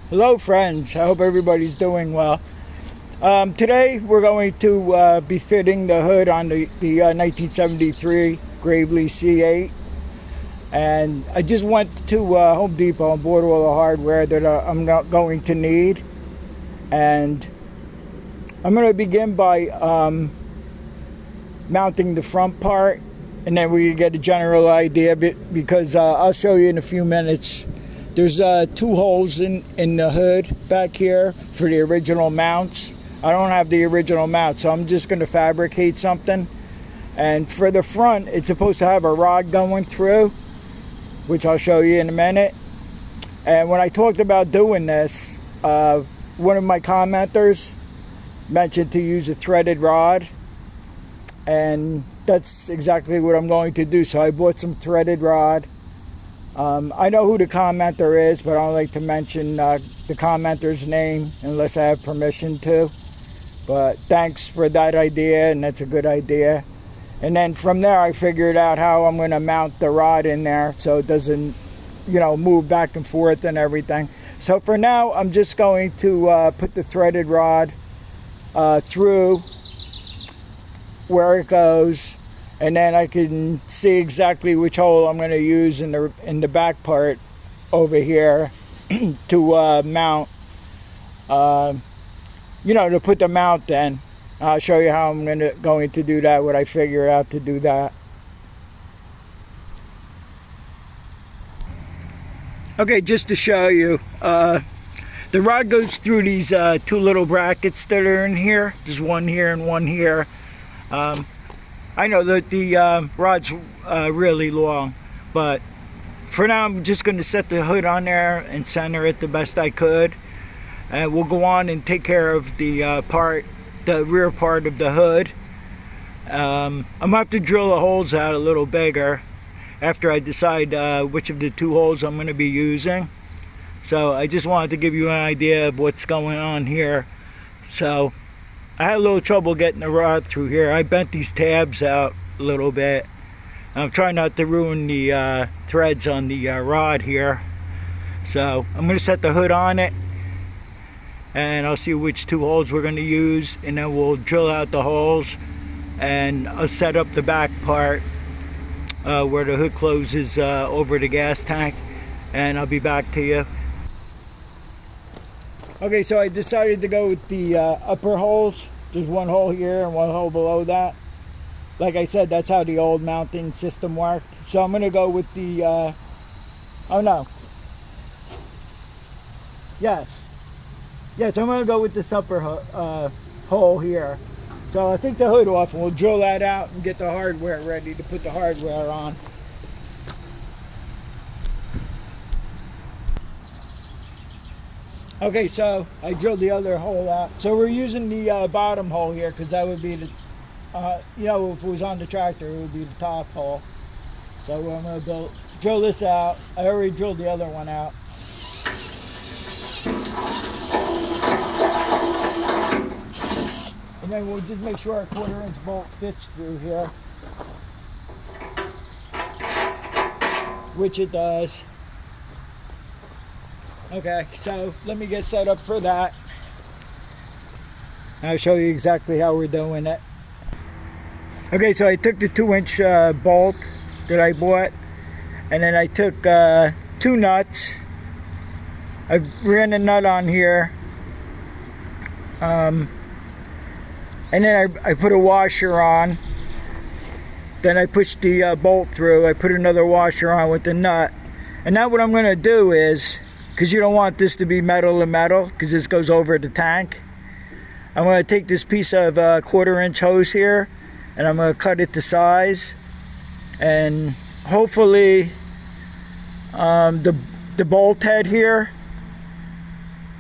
Hello friends, I hope everybody's doing well. Today we're going to be fitting the hood on the 1973 Gravely C8, and I just went to Home Depot and bought all the hardware that I'm not going to need, and I'm going to begin by mounting the front part, and then we can get a general idea because I'll show you in a few minutes. There's two holes in the hood back here for the original mounts. I don't have the original mount, so I'm just going to fabricate something. And for the front, it's supposed to have a rod going through, which I'll show you in a minute. And when I talked about doing this, one of my commenters mentioned to use a threaded rod, and that's exactly what I'm going to do. So I bought some threaded rod. I know who the commenter is, but I don't like to mention the commenter's name unless I have permission to. But thanks for that idea, and that's a good idea. And then from there, I figured out how I'm going to mount the rod in there so it doesn't, move back and forth and everything. So for now, I'm just going to put the threaded rod through where it goes. And then I can see exactly which hole I'm going to use in the back part over here to mount, to put the mount in. I'll show you how I'm going to do that, what I figure out to do that. Okay, just to show you, the rod goes through these two little brackets that are in here. There's one here and one here. I know that the rod's really long, but for now I'm just going to set the hood on there and center it the best I could, and we'll go on and take care of the rear part of the hood. I'm going to have to drill the holes out a little bigger after I decide which of the two holes I'm going to be using. So I just wanted to give you an idea of what's going on here. So I had a little trouble getting the rod through here. I bent these tabs out a little bit. I'm trying not to ruin the threads on the rod here. So I'm going to set the hood on it, and I'll see which two holes we're going to use, and then we'll drill out the holes, and I'll set up the back part where the hood closes over the gas tank, and I'll be back to you. Okay, so I decided to go with the upper holes. There's one hole here and one hole below that. Like I said, that's how the old mounting system worked. So I'm going to go with the, Yes, I'm going to go with this upper hole here. So I'll take the hood off and we'll drill that out and get the hardware ready to put the hardware on. Okay, so I drilled the other hole out. So we're using the bottom hole here because that would be the, if it was on the tractor, it would be the top hole. So I'm going to drill this out. I already drilled the other one out. And then we'll just make sure our 1/4-inch bolt fits through here, which it does. Okay, so let me get set up for that. I'll show you exactly how we're doing it. Okay, so I took the 2-inch bolt that I bought, and then I took 2 nuts. I ran a nut on here, and then I put a washer on. Then I pushed the bolt through. I put another washer on with the nut. And now what I'm going to do is, because you don't want this to be metal to metal, because this goes over the tank, I'm going to take this piece of 1/4-inch hose here, and I'm going to cut it to size, and hopefully the bolt head here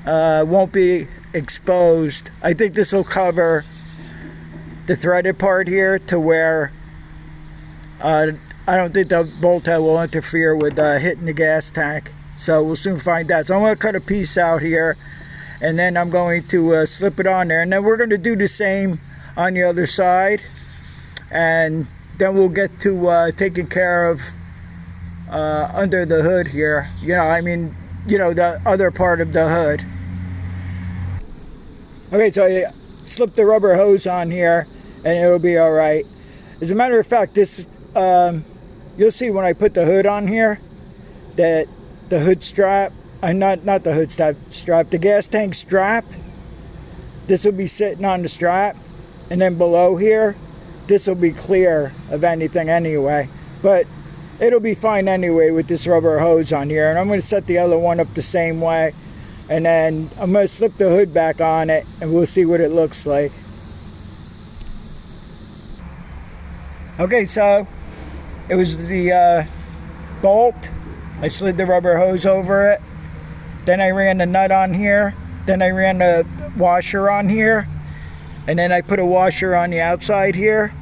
won't be exposed. I think this will cover the threaded part here to where I don't think the bolt head will interfere with hitting the gas tank. So we'll soon find out. So I'm going to cut a piece out here, and then I'm going to slip it on there, and then we're going to do the same on the other side, and then we'll get to taking care of under the hood here. the other part of the hood. Okay, so I slip the rubber hose on here and it'll be all right. As a matter of fact, this you'll see when I put the hood on here that the hood strap, not the hood strap, the gas tank strap, this will be sitting on the strap, and then below here, this will be clear of anything anyway. But it'll be fine anyway with this rubber hose on here. And I'm going to set the other one up the same way. And then I'm going to slip the hood back on it and we'll see what it looks like. Okay, so it was the bolt. I slid the rubber hose over it. Then I ran the nut on here. Then I ran the washer on here. And then I put a washer on the outside here.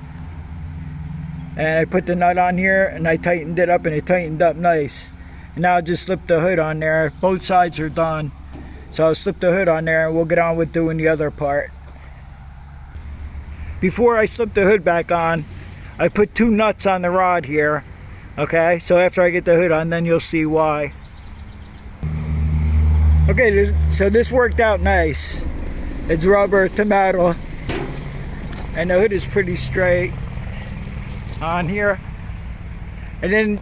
And I put the nut on here and I tightened it up and it tightened up nice. And now I'll just slip the hood on there. Both sides are done. So I'll slip the hood on there and we'll get on with doing the other part. Before I slip the hood back on, I put 2 nuts on the rod here. Okay, so after I get the hood on, then you'll see why. Okay, so this worked out nice. It's rubber to metal. And the hood is pretty straight on here. And then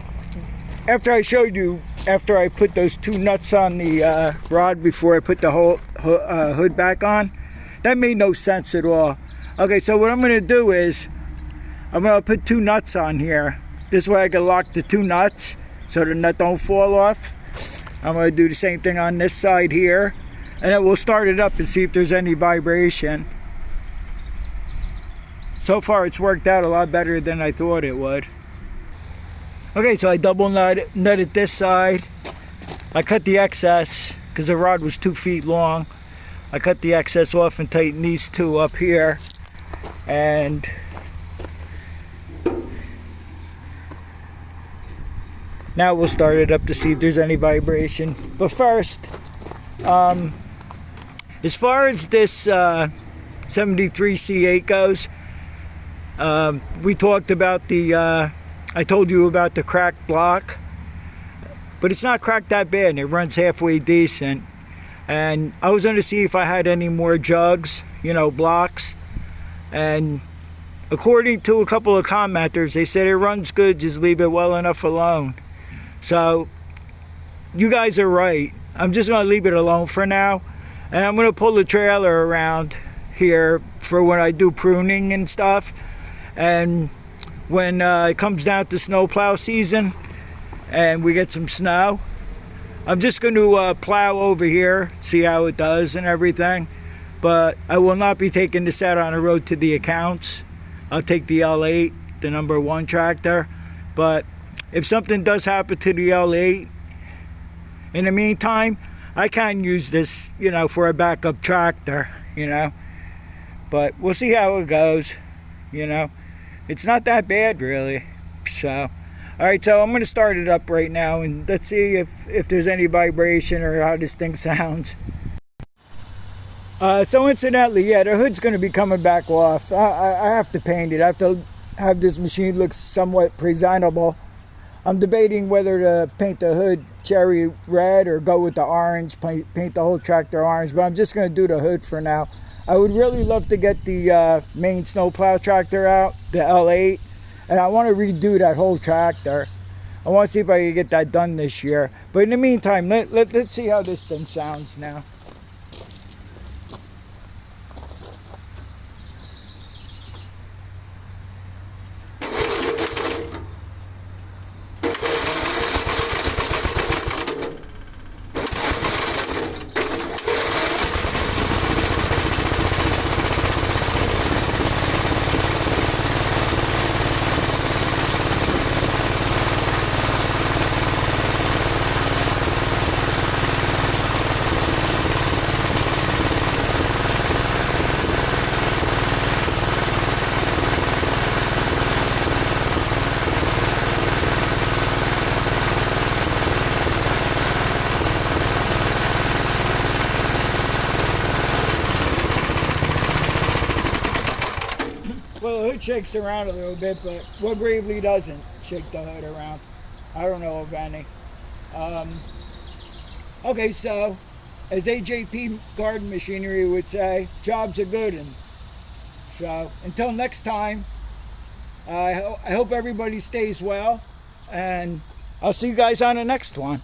after I showed you, after I put those 2 nuts on the rod before I put the whole hood back on, that made no sense at all. Okay, so what I'm going to do is I'm going to put 2 nuts on here. This way I can lock the 2 nuts so the nut don't fall off. I'm going to do the same thing on this side here. And then we'll start it up and see if there's any vibration. So far it's worked out a lot better than I thought it would. Okay, so I double nutted this side. I cut the excess because the rod was 2 feet long. I cut the excess off and tightened these 2 up here. And now we'll start it up to see if there's any vibration. But first, as far as this 73C8 goes, we talked about I told you about the cracked block, but it's not cracked that bad. It runs halfway decent. And I was going to see if I had any more jugs, blocks. And according to a couple of commenters, they said it runs good, just leave it well enough alone. So you guys are right. I'm just going to leave it alone for now. And I'm going to pull the trailer around here for when I do pruning and stuff. And when it comes down to snowplow season and we get some snow, I'm just going to plow over here, see how it does and everything. But I will not be taking this out on the road to the accounts. I'll take the L8, the number 1 tractor. But if something does happen to the L8, in the meantime, I can use this, for a backup tractor, But we'll see how it goes, It's not that bad, really. So, all right, so I'm going to start it up right now, and let's see if there's any vibration or how this thing sounds. So incidentally, yeah, the hood's going to be coming back off. I have to paint it. I have to have this machine look somewhat presentable. I'm debating whether to paint the hood cherry red or go with the orange, paint the whole tractor orange, but I'm just going to do the hood for now. I would really love to get the main snowplow tractor out, the L8, and I want to redo that whole tractor. I want to see if I can get that done this year. But in the meantime, let's see how this thing sounds now. Well, the hood shakes around a little bit, but what gravely doesn't shake the hood around? I don't know of any. Okay, so as AJP Garden Machinery would say, jobs are good. And so until next time, I hope everybody stays well, and I'll see you guys on the next one.